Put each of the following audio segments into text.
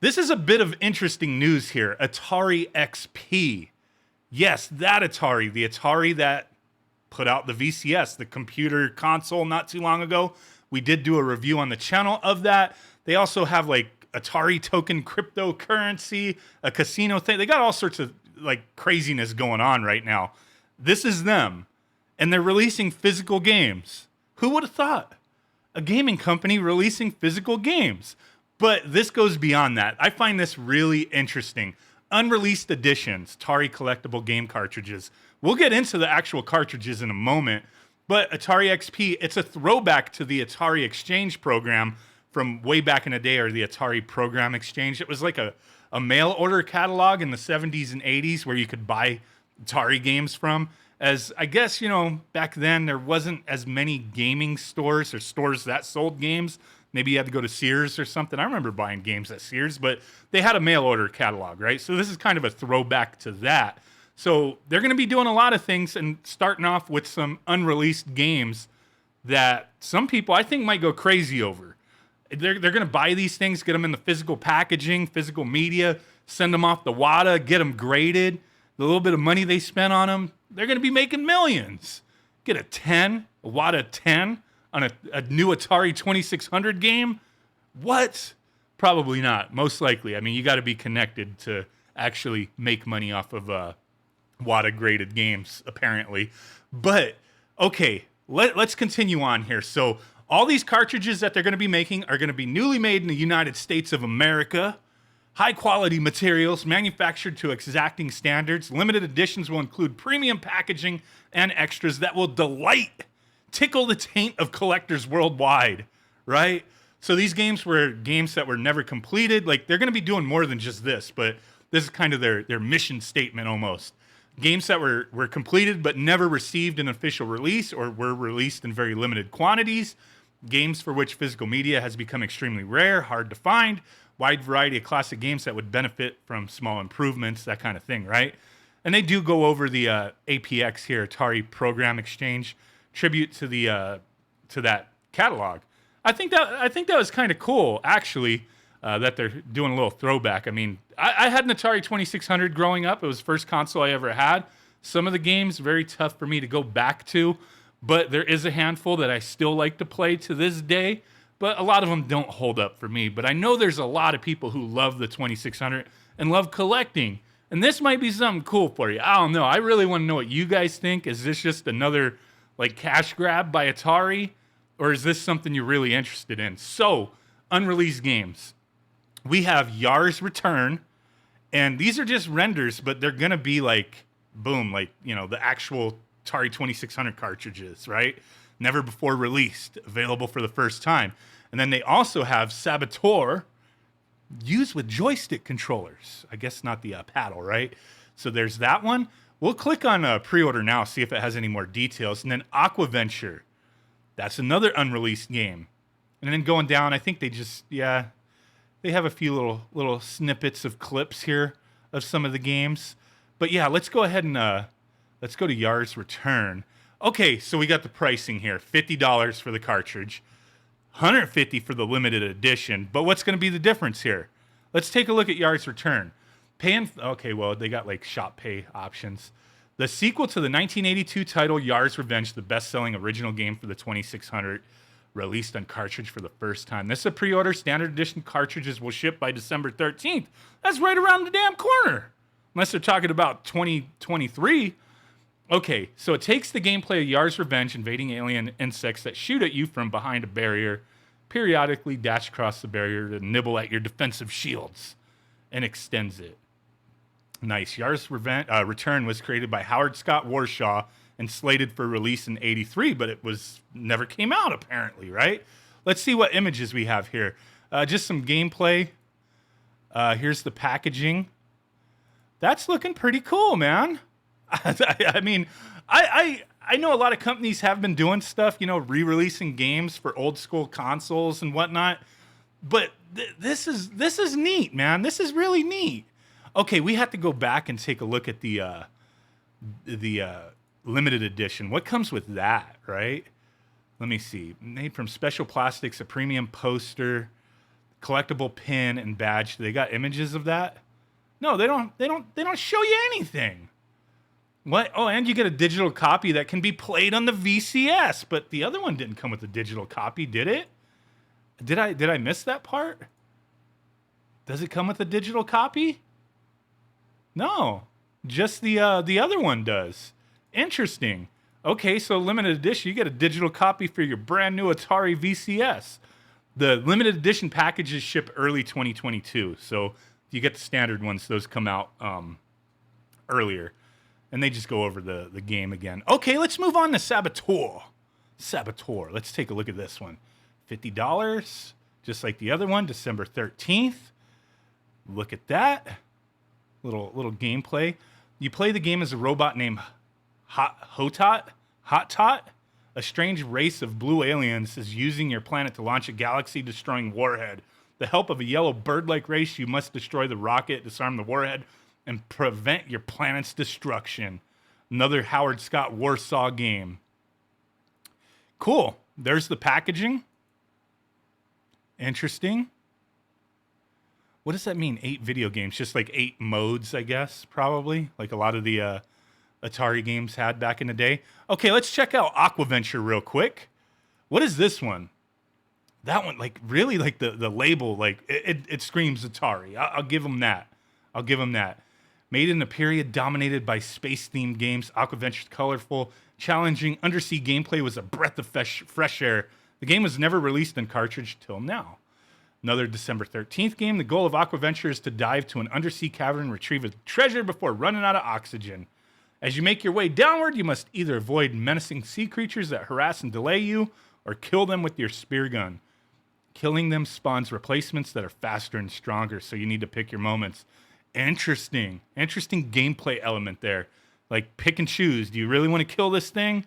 This is a bit of interesting news here. AtariXP. Yes, that Atari, the Atari that put out the VCS, the computer console, not too long ago. We did do a review on the channel of that. They also have like Atari token cryptocurrency, a casino thing. They got all sorts of like craziness going on right now. This is them, and they're releasing physical games. Who would have thought? A gaming company releasing physical games. But this goes beyond that. I find this really interesting. Unreleased editions, Atari collectible game cartridges. We'll get into the actual cartridges in a moment, but AtariXP, it's a throwback to the Atari Exchange program from way back in the day, or the Atari Program Exchange. It was like a mail order catalog in the 70s and 80s where you could buy Atari games from. As I guess, back then there wasn't as many gaming stores or stores that sold games. Maybe you had to go to Sears or something. I remember buying games at Sears, but they had a mail order catalog, right? So this is kind of a throwback to that. So they're going to be doing a lot of things and starting off with some unreleased games that some people I think might go crazy over. They're going to buy these things, get them in the physical packaging, physical media, send them off the WATA, get them graded. The little bit of money they spent on them, they're going to be making millions. Get a WATA 10 on a new Atari 2600 game? What? Probably not. Most likely. I mean, you got to be connected to actually make money off of WATA graded games, apparently. But, okay, let's continue on here. So, all these cartridges that they're going to be making are going to be newly made in the United States of America. High quality materials, manufactured to exacting standards. Limited editions will include premium packaging and extras that will tickle the taint of collectors worldwide, right? So these games were games that were never completed. Like, they're going to be doing more than just this, but this is kind of their mission statement almost. Games that were completed but never received an official release or were released in very limited quantities. Games for which physical media has become extremely rare, hard to find. Wide variety of classic games that would benefit from small improvements, that kind of thing, right? And they do go over the APX here, Atari Program Exchange, tribute to the to that catalog. I think that was kind of cool, actually, that they're doing a little throwback. I mean, I had an Atari 2600 growing up. It was the first console I ever had. Some of the games very tough for me to go back to, but there is a handful that I still like to play to this day. But a lot of them don't hold up for me. But I know there's a lot of people who love the 2600 and love collecting. And this might be something cool for you. I don't know. I really want to know what you guys think. Is this just another like cash grab by Atari? Or is this something you're really interested in? So, unreleased games. We have Yars Return. And these are just renders, but they're going to be like, boom, like, the actual Atari 2600 cartridges, right? Never before released, available for the first time. And then they also have Sabatool, used with joystick controllers. I guess not the paddle, right? So there's that one. We'll click on pre-order now, see if it has any more details. And then Aqua Venture. That's another unreleased game. And then going down, I think they have a few little snippets of clips here of some of the games. But yeah, let's go ahead and let's go to Yars Return. Okay, so we got the pricing here. $50 for the cartridge, $150 for the limited edition. But what's going to be the difference here? Let's take a look at Yars Return. Okay, well, they got like shop pay options. The sequel to the 1982 title Yars Revenge, the best-selling original game for the 2600, released on cartridge for the first time. This is a pre-order. Standard edition cartridges will ship by December 13th. That's right around the damn corner. Unless they're talking about 2023. Okay, so it takes the gameplay of Yars Revenge, invading alien insects that shoot at you from behind a barrier, periodically dash across the barrier to nibble at your defensive shields, and extends it. Nice. Yars Return was created by Howard Scott Warshaw and slated for release in '83, but it never came out, apparently, right? Let's see what images we have here. Just some gameplay. Here's the packaging. That's looking pretty cool, man. I mean, I know a lot of companies have been doing stuff, re-releasing games for old school consoles and whatnot. But this is neat, man. This is really neat. Okay, we have to go back and take a look at the limited edition. What comes with that, right? Let me see. Made from special plastics, a premium poster, collectible pin and badge. They got images of that? No, they don't. They don't show you anything. What? Oh, and you get a digital copy that can be played on the VCS. But the other one didn't come with a digital copy, did it? Did I miss that part? Does it come with a digital copy? No, just the other one does. Interesting. Okay, so limited edition, you get a digital copy for your brand new Atari VCS. The limited edition packages ship early 2022, so you get the standard ones; those come out earlier, and they just go over the game again. Okay, let's move on to Sabatool. Saboteur. Let's take a look at this one. $50, just like the other one, December 13th. Look at that. Little gameplay. You play the game as a robot named Hot Tot. A strange race of blue aliens is using your planet to launch a galaxy-destroying warhead. With the help of a yellow bird-like race, you must destroy the rocket, disarm the warhead, and prevent your planet's destruction. Another Howard Scott Warsaw game. Cool. There's the packaging. Interesting. What does that mean? 8 video games? Just like 8 modes, I guess, probably. Like a lot of the Atari games had back in the day. Okay, let's check out Aqua Venture real quick. What is this one? That one, like, really, like the label, like, it screams Atari. I'll give them that. I'll give them that. Made in a period dominated by space-themed games, Aqua Venture's colorful, challenging undersea gameplay was a breath of fresh air. The game was never released in cartridge till now. Another December 13th game. The goal of Aqua Venture is to dive to an undersea cavern and retrieve a treasure before running out of oxygen. As you make your way downward, you must either avoid menacing sea creatures that harass and delay you, or kill them with your spear gun. Killing them spawns replacements that are faster and stronger, so you need to pick your moments. Interesting gameplay element there. Like, pick and choose. Do you really want to kill this thing?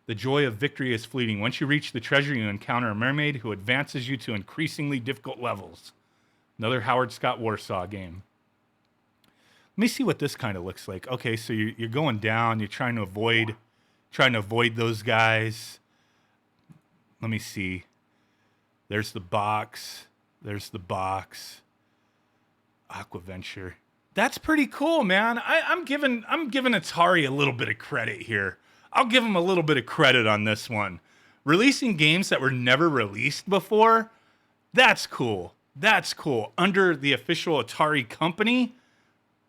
The joy of victory is fleeting. Once you reach the treasure, you encounter a mermaid who advances you to increasingly difficult levels. Another Howard Scott Warsaw game. Let me see what this kind of looks like. Okay, so you're going down. You're trying to avoid those guys. Let me see. There's the box. Aqua Venture. That's pretty cool, man. I'm giving Atari a little bit of credit here. I'll give them a little bit of credit on this one. Releasing games that were never released before, that's cool. That's cool. Under the official Atari company,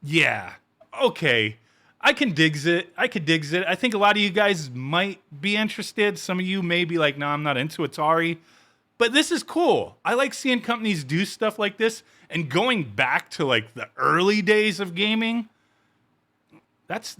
yeah, okay. I could digs it. I think a lot of you guys might be interested. Some of you may be like, no, I'm not into Atari. But this is cool. I like seeing companies do stuff like this. And going back to like the early days of gaming, that's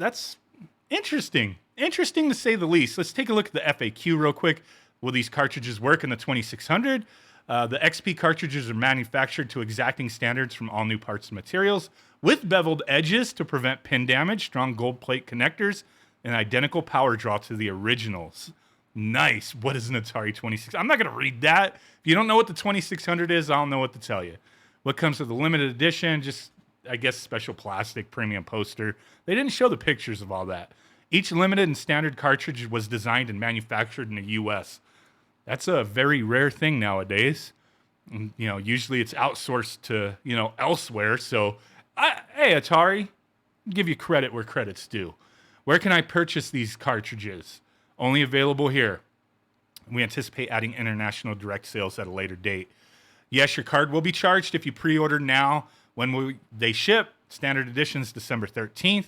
interesting. Interesting to say the least. Let's take a look at the FAQ real quick. Will these cartridges work in the 2600? The XP cartridges are manufactured to exacting standards from all new parts and materials, with beveled edges to prevent pin damage, strong gold plate connectors, and identical power draw to the originals. Nice. What is an Atari 26? I'm not going to read that. If you don't know what the 2600 is, I don't know what to tell you. What comes with the limited edition? Just, I guess, special plastic premium poster. They didn't show the pictures of all that. Each limited and standard cartridge was designed and manufactured in the U.S. That's a very rare thing nowadays. And, usually it's outsourced to, elsewhere. So, hey, Atari, give you credit where credit's due. Where can I purchase these cartridges? Only available here. We anticipate adding international direct sales at a later date. Yes, your card will be charged if you pre-order now. When they ship, standard editions December 13th.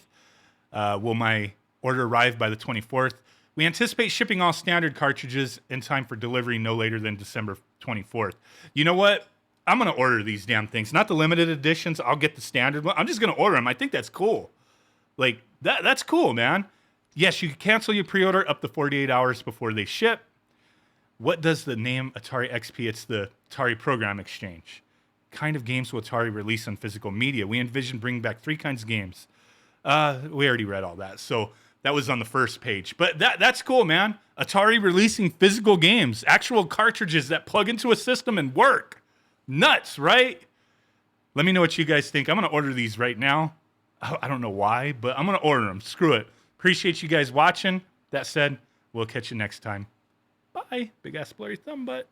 Will my order arrive by the 24th? We anticipate shipping all standard cartridges in time for delivery no later than December 24th. You know what? I'm going to order these damn things. Not the limited editions. I'll get the standard one. I'm just going to order them. I think that's cool. Like, that's cool, man. Yes, you can cancel your pre-order up to 48 hours before they ship. What does the name AtariXP? It's the Atari Program Exchange. Kind of games will Atari release on physical media? We envision bringing back 3 kinds of games. We already read all that. So that was on the first page. But that's cool, man. Atari releasing physical games, actual cartridges that plug into a system and work. Nuts, right? Let me know what you guys think. I'm going to order these right now. I don't know why, but I'm going to order them. Screw it. Appreciate you guys watching. That said, we'll catch you next time. Bye. Big ass blurry thumb butt.